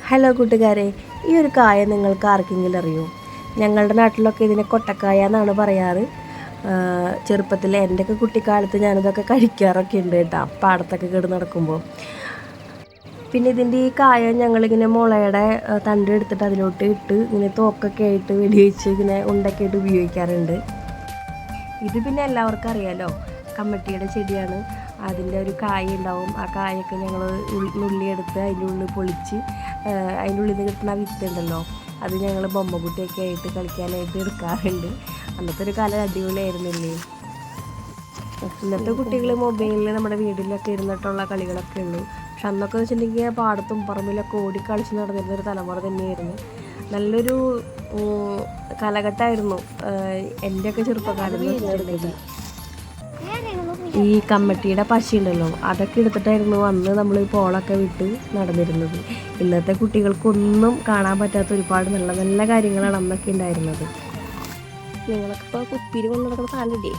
Hello കൂട്ടുകാരെ, ഈ ഒരു കായ നിങ്ങൾക്ക് ആർക്കെങ്കിലും അറിയോ? ഞങ്ങളുടെ നാട്ടിലൊക്കെ ഇതിനെ കൊട്ടക്കായ എന്നാണ് പറയാറ്. ചെറുപ്പത്തിൽ എൻ്റെയൊക്കെ കുട്ടിക്കാലത്ത് ഞാനിതൊക്കെ കഴിക്കാറൊക്കെ ഉണ്ട് കേട്ടോ, പാടത്തൊക്കെ കിടന്ന് നടക്കുമ്പോൾ. പിന്നെ ഇതിൻ്റെ ഈ കായ ഞങ്ങളിങ്ങനെ മുളയുടെ തണ്ട് എടുത്തിട്ട് അതിലോട്ട് ഇട്ട് ഇങ്ങനെ തോക്കൊക്കെ ആയിട്ട് വെടിവെച്ച് ഇങ്ങനെ ഉണ്ടൊക്കെയായിട്ട് ഉപയോഗിക്കാറുണ്ട്. ഇത് പിന്നെ എല്ലാവർക്കും അറിയാമല്ലോ, കമ്മട്ടിയുടെ ചെടിയാണ്. അതിൻ്റെ ഒരു കായ ഉണ്ടാവും. ആ കായൊക്കെ ഞങ്ങൾ നുള്ളിയെടുത്ത് അതിൻ്റെ ഉള്ളിൽ പൊളിച്ച് അതിൻ്റെ ഉള്ളിൽ നിന്ന് കിട്ടുന്ന വിത്തുണ്ടല്ലോ, അത് ഞങ്ങൾ ബൊമ്മക്കുട്ടിയൊക്കെ ആയിട്ട് കളിക്കാനായിട്ട് എടുക്കാറുണ്ട്. അന്നത്തെ ഒരു കാലം അടിപൊളിയായിരുന്നില്ലേ. ഇന്നത്തെ കുട്ടികൾ മൊബൈലിൽ നമ്മുടെ വീട്ടിലൊക്കെ ഇരുന്നിട്ടുള്ള കളികളൊക്കെ ഉള്ളൂ. പക്ഷെ അന്നൊക്കെ വെച്ചിട്ടുണ്ടെങ്കിൽ പാടത്തും പറമ്പിലൊക്കെ ഓടിക്കളിച്ച് നടന്നിരുന്നൊരു തലമുറ തന്നെയായിരുന്നു. നല്ലൊരു കാലഘട്ടമായിരുന്നു എൻ്റെയൊക്കെ ചെറുപ്പക്കാലം എന്ന് വെച്ചിട്ടുണ്ടെങ്കിൽ. ഈ കമ്മട്ടിയുടെ പശ ഉണ്ടല്ലോ, അതൊക്കെ എടുത്തിട്ടായിരുന്നു അന്ന് നമ്മൾ പോളൊക്കെ വിട്ട് നടന്നിരുന്നത്. ഇന്നത്തെ കുട്ടികൾക്കൊന്നും കാണാൻ പറ്റാത്ത ഒരുപാട് നല്ല നല്ല കാര്യങ്ങളാണ് അന്നൊക്കെ ഉണ്ടായിരുന്നത്. നിങ്ങളൊക്കെ ഇപ്പോൾ കുപ്പിയിൽ കൊണ്ട് നടക്കുന്ന സാധനമില്ലേ?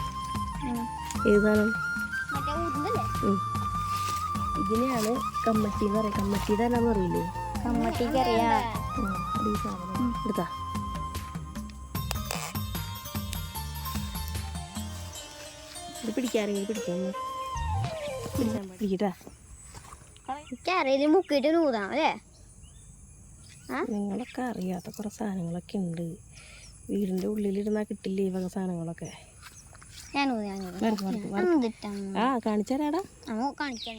ഏത് സാധനം? ഇതിനെയാണ് കമ്മട്ടി എന്ന് പറയുക. കമ്മട്ടിയുടെ എന്നാന്ന് അറിയില്ലേ? കമ്മട്ടിക്ക് അറിയാം. ഈ സാധനം എടുത്താ ഇത് പിടിക്കാറെങ്കിൽ പിടിക്കാമോ? പിടിക്കട്ടാ. എനിക്കറിയില്ല, മുക്കിട്ട് നൂതാം അല്ലേ? നിങ്ങളൊക്കെ അറിയാത്ത കുറേ സാധനങ്ങളൊക്കെ ഉണ്ട്. വീടിൻ്റെ ഉള്ളിലിരുന്നാൽ കിട്ടില്ലേ ഈ വക സാധനങ്ങളൊക്കെ. ഞാൻ കാണിച്ചു തരാടാ. കാണിക്കാൻ